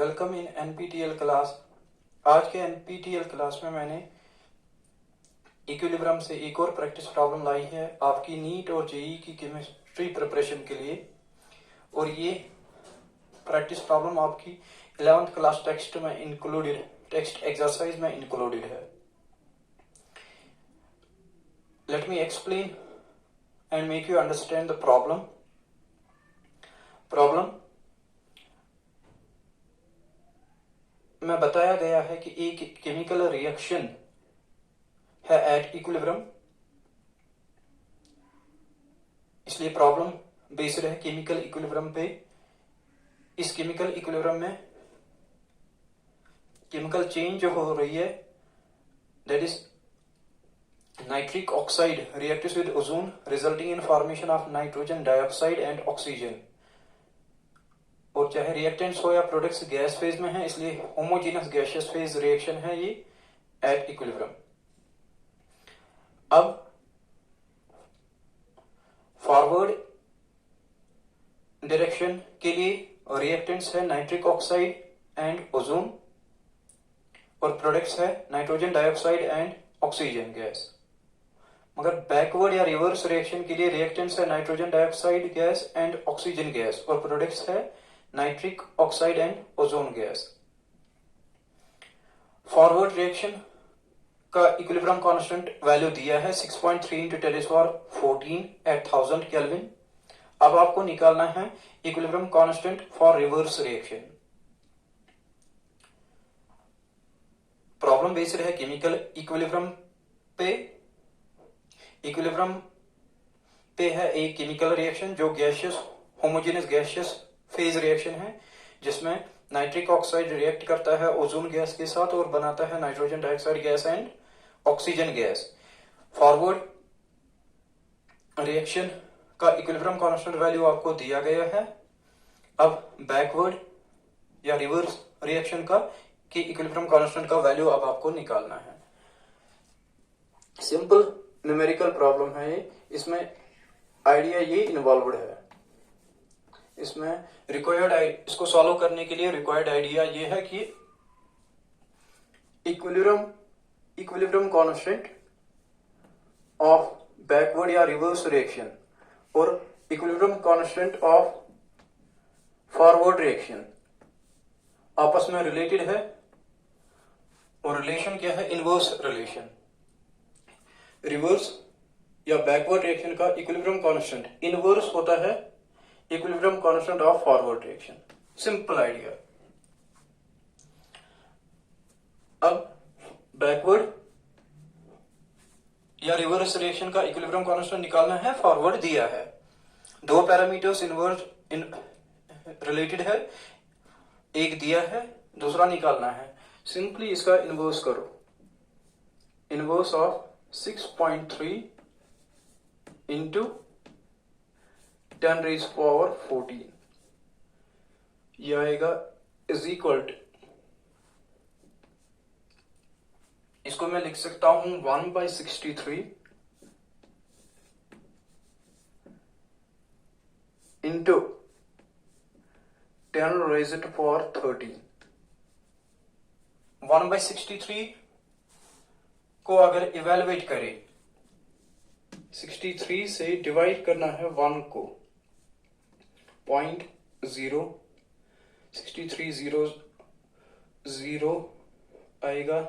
Welcome in NPTEL class. आज के NPTEL class में मैंने इक्विलिब्रियम से एक और प्रैक्टिस प्रॉब्लम लाई है आपकी नीट और जेईई की केमिस्ट्री प्रिपरेशन के लिए। और ये प्रैक्टिस प्रॉब्लम आपकी 11th क्लास टेक्स्ट में इंक्लूडेड, टेक्स्ट एक्सरसाइज में इंक्लूडेड है। Late me explain and make you understand the problem. में बताया गया है कि एक केमिकल रिएक्शन है एट इक्विलिब्रियम, इसलिए प्रॉब्लम बेस्ड है केमिकल इक्विलिब्रियम पे। इस केमिकल इक्विलिब्रियम में केमिकल चेंज जो हो रही है that is nitric oxide reacts with ozone resulting in formation of nitrogen dioxide and oxygen. और चाहे रिएक्टेंट्स हो या प्रोडक्ट्स गैस फेज में है, इसलिए होमोजेनस गैसियस फेज रिएक्शन है ये एट इक्विलिब्रियम। अब फॉरवर्ड डायरेक्शन के लिए रिएक्टेंट्स है नाइट्रिक ऑक्साइड एंड ओजोन और प्रोडक्ट्स है nitrogen dioxide and oxygen gas. मगर बैकवर्ड या रिवर्स रिएक्शन के लिए रिएक्टेंट्स है nitrogen dioxide gas and oxygen gas और प्रोडक्ट्स है nitric oxide and ozone gas. Forward reaction का इक्विलिब्रियम कांस्टेंट वैल्यू दिया है 6.3 × 10⁻14 एट 1000 केल्विन। अब आपको निकालना है equilibrium constant for reverse reaction. Problem based है केमिकल इक्विलिब्रियम पे। इक्विलिब्रियम पे है एक केमिकल रिएक्शन जो gaseous homogeneous gaseous phase reaction है, जिसमें नाइट्रिक ऑक्साइड रिएक्ट करता है ओजोन गैस के साथ और बनाता है nitrogen dioxide gas and oxygen gas. Forward reaction का इक्विलिब्रियम कांस्टेंट वैल्यू आपको दिया गया है। अब बैकवर्ड या रिवर्स रिएक्शन का कि इक्विलिब्रियम कांस्टेंट का वैल्यू अब आपको निकालना है। सिंपल न्यूमेरिकल प्रॉब्लम है ये। इसमें आइडिया ये इन्वॉल्वड है। इसमें इसको सॉल्व करने के लिए रिक्वायर्ड आइडिया ये है कि इक्विलिब्रियम कांस्टेंट ऑफ बैकवर्ड या रिवर्स रिएक्शन और equilibrium constant of forward reaction आपस में रिलेटेड है। और रिलेशन क्या है? Inverse relation. रिवर्स या बैकवर्ड रिएक्शन का इक्विलिब्रियम कांस्टेंट इनवर्स होता है equilibrium constant of forward reaction. Simple idea. अब बैकवर्ड या रिवर्स रिएक्शन का इक्विलिब्रियम कांस्टेंट निकालना है। फॉरवर्ड दिया है, दो पैरामीटर्स इनवर्स रिलेटेड है, एक दिया है, दूसरा निकालना है। सिंपली इसका इनवर्स करो। इनवर्स ऑफ 6.3 इंटू 10⁻14 यह आएगा इज इक्वल टू, इसको मैं लिख सकता हूं 1/63 इंटू 10⁻13। 1/63 को अगर इवेलुएट करें, 63 से डिवाइड करना है 1 को, 0.0 63 0 आएगा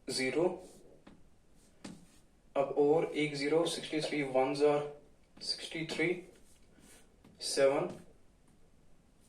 0। अब और एक 0, 63 1s are 63 7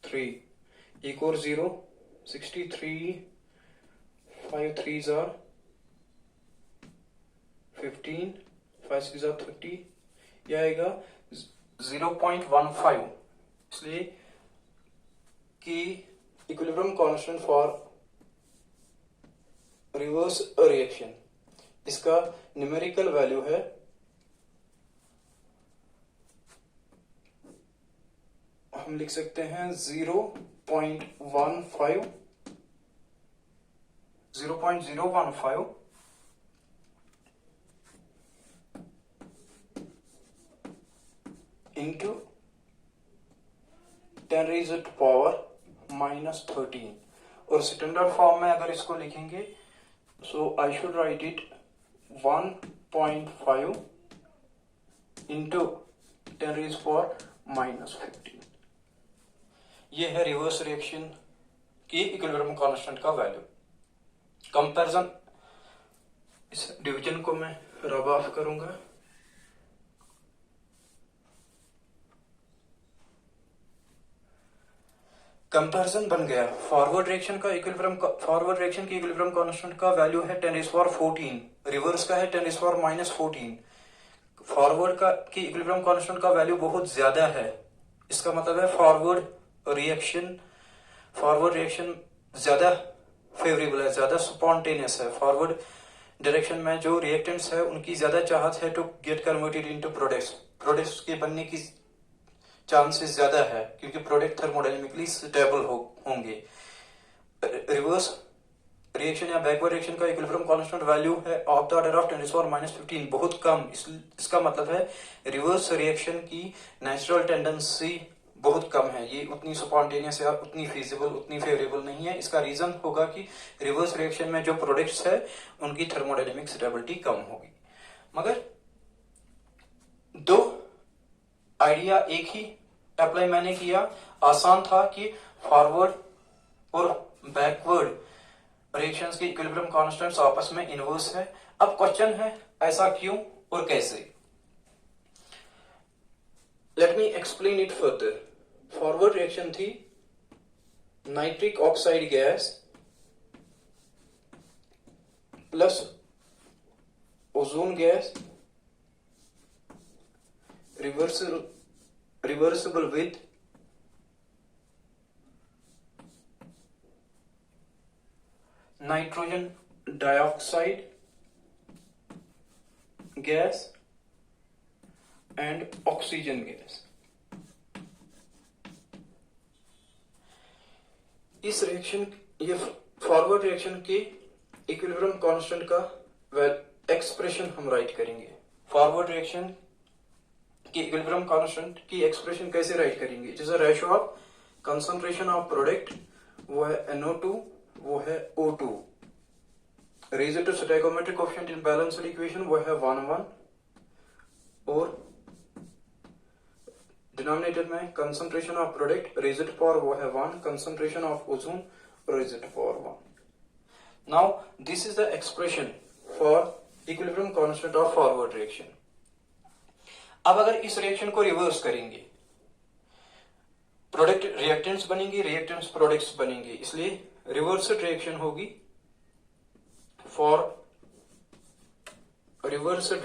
3, एक और 0 63 5 3s are 15 5 6s are 30, यह आएगा 0.15। इसलिए कि equilibrium constant for reverse reaction, इसका न्यूमेरिकल वैल्यू है हम लिख सकते हैं 0.015 इंटू 10⁻⁻13 और स्टैंडर्ड फॉर्म में अगर इसको लिखेंगे so I should write it 1.5 into 10⁻⁻15। ये है रिवर्स रिएक्शन की इक्विलिब्रियम कांस्टेंट का वैल्यू। कंपैरिजन, इस डिवीजन को मैं रब ऑफ करूंगा। कंपैरिजन बन गया। फॉरवर्ड रिएक्शन की इक्विलिब्रियम कांस्टेंट का वैल्यू है 10⁻14, रिवर्स का है 10⁻⁻14। फॉरवर्ड की इक्विलिब्रियम कांस्टेंट का वैल्यू बहुत ज्यादा है, इसका मतलब है फॉरवर्ड रिएक्शन ज्यादा फेवरेबल है, ज्यादा स्पॉन्टेनियस है। फॉरवर्ड डायरेक्शन में जो रिएक्टेंट्स है उनकी ज्यादा चाहत है to get converted into products के बनने की चांसेस ज्यादा है, क्योंकि प्रोडक्ट थर्मोडायनेमिकली स्टेबल होंगे। रिवर्स रिएक्शन या बैकवर्ड रिएक्शन का इक्विलिब्रियम कांस्टेंट वैल्यू है ऑफ द ऑर्डर ऑफ 10⁻⁻15, बहुत कम। इसका मतलब है रिवर्स रिएक्शन की नेचुरल टेंडेंसी बहुत कम है, ये उतनी स्पॉन्टेनियस या उतनी फीजिबल, उतनी फेवरेबल नहीं है। इसका रीजन होगा कि रिवर्स रिएक्शन में जो प्रोडक्ट्स है उनकी थर्मोडायनेमिक स्टेबिलिटी कम होगी। मगर दो आइडिया एक ही अप्लाई मैंने किया, आसान था कि फॉरवर्ड और बैकवर्ड रिएक्शंस के इक्विलिब्रियम कांस्टेंट्स आपस में इनवर्स है। अब क्वेश्चन है ऐसा क्यों और कैसे। Let me explain it further. Forward reaction थी nitric oxide gas plus ozone gas reversible with nitrogen dioxide gas and oxygen gas. इस रिएक्शन, ये फॉरवर्ड रिएक्शन के इक्विलिब्रियम कांस्टेंट का एक्सप्रेशन हम राइट करेंगे। फॉरवर्ड रिएक्शन की इक्विलिब्रियम कांस्टेंट की expression कैसे राइट करेंगे? It is a ratio of concentration of product, वो है NO2, वो है O2। Raised to stoichiometric coefficient in balanced equation वो है 1:1 और डिनोमिनेटर में concentration of product raised to power वो है 1, concentration of ozone raised to power 1। Now this is the expression for equilibrium constant of forward reaction. अब अगर इस reaction को रिवर्स करेंगे, प्रोडक्ट रिएक्टेंट्स बनेंगे, रिएक्टेंट्स प्रोडक्ट्स बनेंगे, इसलिए रिवर्स्ड रिएक्शन होगी। फॉर रिवर्स्ड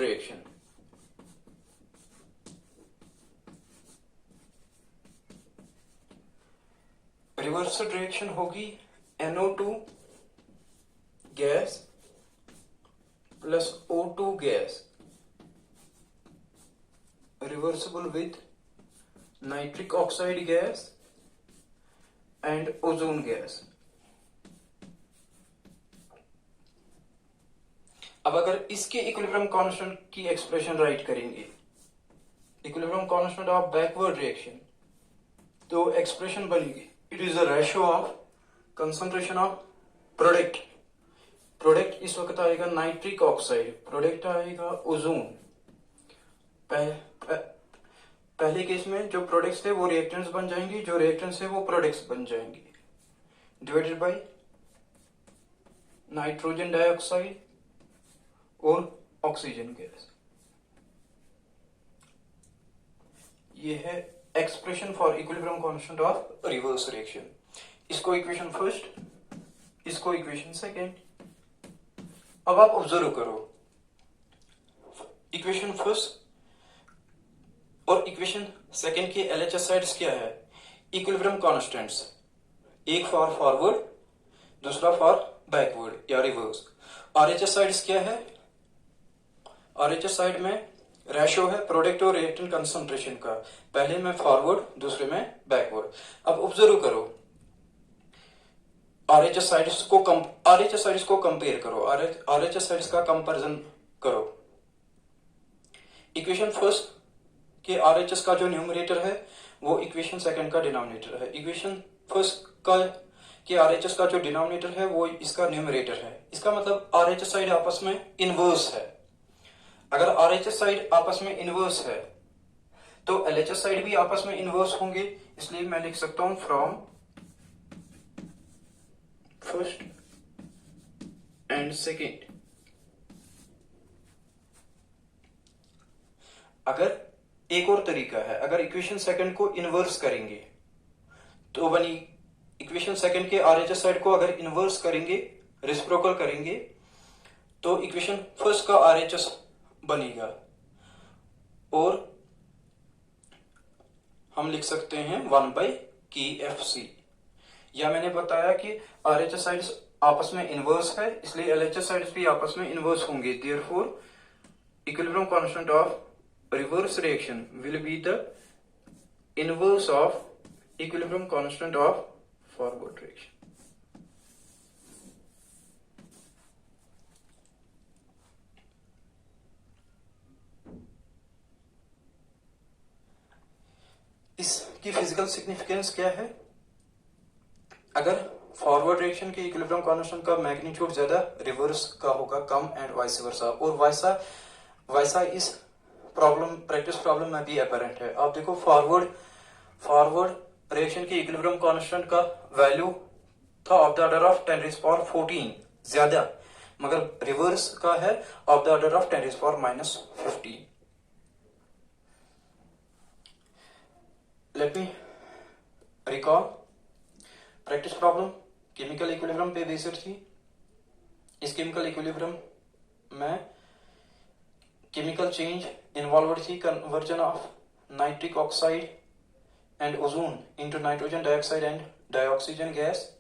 रिएक्शन होगी NO2 gas plus O2 gas reversible with nitric oxide gas and ozone gas. अब अगर इसके इक्विलिब्रियम कांस्टेंट की एक्सप्रेशन राइट करेंगे, equilibrium constant of backward reaction, तो एक्सप्रेशन बनेगी it is a ratio of concentration of product इस वक्त आएगा नाइट्रिक ऑक्साइड, प्रोडक्ट आएगा ओजोन। पहले केस में जो प्रोडक्ट्स थे वो रिएक्टेंट्स बन जाएंगे, जो रिएक्टेंट्स है वो प्रोडक्ट्स बन जाएंगे, डिवाइडेड बाय नाइट्रोजन डाइऑक्साइड और ऑक्सीजन गैस। ये है expression for equilibrium constant of reverse reaction. इसको इक्वेशन फर्स्ट, इसको इक्वेशन सेकेंड। अब आप ऑब्जर्व करो, इक्वेशन फर्स्ट और इक्वेशन सेकेंड के LHS साइड्स क्या है? इक्विलिब्रियम कांस्टेंट्स, एक फॉर फॉरवर्ड, दूसरा फॉर बैकवर्ड या रिवर्स। RHS साइड्स क्या है? RHS साइड में रेशियो है प्रोडक्ट और रिएक्टेंट कंसंट्रेशन का, पहले में फॉरवर्ड, दूसरे में बैकवर्ड। अब ऑब्जर्व करो, RHS साइड्स को कंपेयर करो, RHS साइड्स का कंपैरिजन करो। इक्वेशन फर्स्ट के RHS का जो न्यूमरेटर है वो इक्वेशन सेकंड का डिनोमिनेटर है, इक्वेशन फर्स्ट का कि RHS का जो डिनोमिनेटर है वो इसका न्यूमरेटर है। इसका मतलब RHS साइड आपस में इनवर्स है। अगर RHS साइड आपस में इनवर्स है तो LHS साइड भी आपस में इनवर्स होंगे, इसलिए मैं लिख सकता हूं फ्रॉम फर्स्ट एंड सेकेंड। अगर एक और तरीका है, अगर इक्वेशन सेकंड को इनवर्स करेंगे तो बनी इक्वेशन सेकंड के RHS साइड को अगर इनवर्स करेंगे, रेसिप्रोकल करेंगे, तो इक्वेशन फर्स्ट का RHS बनेगा और हम लिख सकते हैं 1/KFC। या मैंने बताया कि RHS साइड्स आपस में इनवर्स है, इसलिए LHS साइड्स भी आपस में इनवर्स होंगे। Therefore equilibrium constant of reverse reaction will be the inverse of equilibrium constant of forward reaction. इसकी फिजिकल सिग्निफिकेंस क्या है? अगर फॉरवर्ड रिएक्शन के इक्विलिब्रियम कांस्टेंट का मैग्नीट्यूड ज्यादा, रिवर्स का होगा कम एंड वाइस वर्सा। और वैसा इस प्रॉब्लम प्रैक्टिस प्रॉब्लम में भी अपरेंट है। आप देखो फॉरवर्ड रिएक्शन के इक्विलिब्रियम कांस्टेंट का वैल्यू था ऑफ द ऑर्डर ऑफ 10⁻14 ज्यादा, मगर रिवर्स का है of the order of 10⁻−15। Let me recall practice problem chemical equilibrium पे बेस्ड थी। इस केमिकल इक्विलिब्रियम में केमिकल चेंज इन्वॉल्व थी conversion of nitric oxide and ozone into nitrogen dioxide and dioxygen gas.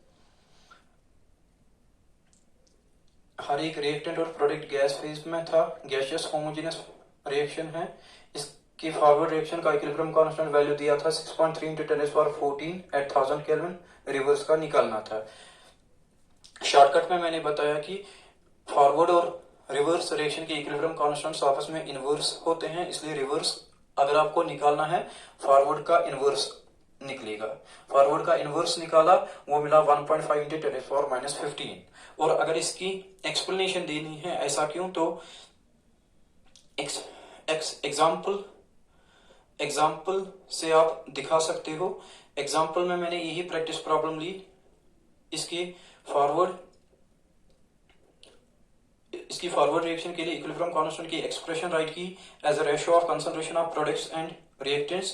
हर एक रिएक्टेंट और प्रोडक्ट गैस फेज में था, गैसियस होमोजेनियस रिएक्शन है। इसके फॉरवर्ड रिएक्शन का इक्विलिब्रियम कांस्टेंट वैल्यू दिया था 6.3 × 10⁻14 एट 1000 केल्विन। रिवर्स का निकालना था। शॉर्टकट में मैंने बताया कि फॉरवर्ड और रिवर्स रिएक्शन के इक्विलिब्रियम कांस्टेंट्स आपस में इनवर्स होते हैं, इसलिए रिवर्स अगर आपको निकालना है फॉरवर्ड का इनवर्स निकलेगा। फॉरवर्ड का इनवर्स निकाला, वो मिला 1.5 × 10⁻−15। और अगर इसकी एक्सप्लेनेशन देनी है ऐसा क्यों, तो एग्जाम्पल से आप दिखा सकते हो। एग्जाम्पल में मैंने यही प्रैक्टिस प्रॉब्लम ली। इसकी फॉरवर्ड रिएक्शन के लिए इक्विलिब्रियम कांस्टेंट की एक्सप्रेशन राइट की as a ratio of concentration of products and reactants.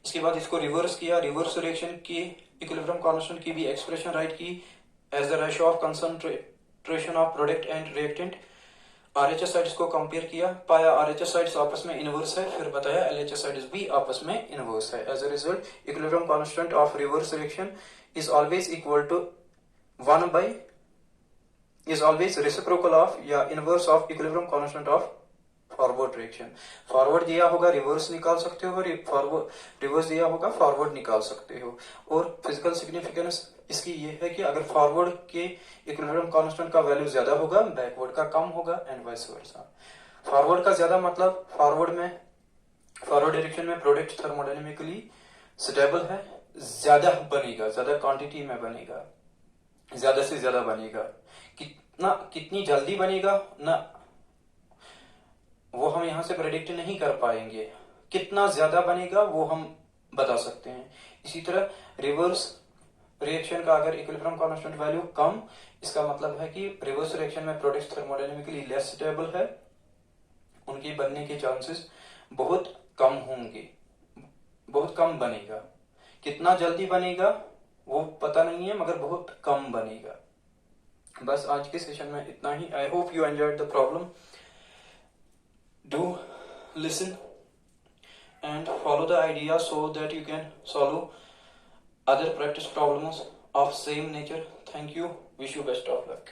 इसके बाद इसको रिवर्स किया, रिवर्स रिएक्शन की इक्विलिब्रियम कांस्टेंट की भी एक्सप्रेशन राइट की as a ratio of concentration of product and reactant. RHS sides को कंपेयर किया, पाया RHS साइड्स आपस में इनवर्स है, फिर बताया LHS साइड्स भी आपस में इनवर्स है। As a result equilibrium constant of reverse reaction is always equal to 1 is always reciprocal of या inverse of equilibrium constant of forward reaction। Forward दिया होगा रिवर्स निकाल सकते हो, रिवर्स दिया होगा फॉरवर्ड निकाल सकते हो। और फिजिकल सिग्निफिकेंस इसकी ये है कि अगर फॉरवर्ड के इक्विलिब्रियम कांस्टेंट का वैल्यू ज्यादा होगा, बैकवर्ड का कम होगा एंड वाइस वर्सा। फॉरवर्ड का ज्यादा मतलब फॉरवर्ड डायरेक्शन में प्रोडक्ट थर्मोडायनेमिकली स्टेबल है, ज्यादा बनेगा, ज्यादा क्वांटिटी में बनेगा, ज्यादा से ज्यादा बनेगा। कितनी जल्दी बनेगा ना, वो हम यहां से प्रेडिक्ट नहीं कर पाएंगे। कितना ज्यादा बनेगा वो हम बता सकते हैं। इसी तरह रिवर्स रिएक्शन का अगर इक्विलिब्रियम कांस्टेंट वैल्यू कम, इसका मतलब है कि रिवर्स रिएक्शन में प्रोडक्ट्स थर्मोडायनेमिकली लेस स्टेबल है, उनके बनने के चांसेस बहुत कम होंगे, बहुत कम बनेगा। कितना जल्दी बनेगा वो पता नहीं है, मगर बहुत कम बनेगा। बस आज के सेशन में इतना ही। I hope you enjoyed the problem. Do listen and follow the idea so that you can solve other practice problems of same nature. Thank you. Wish you best of luck.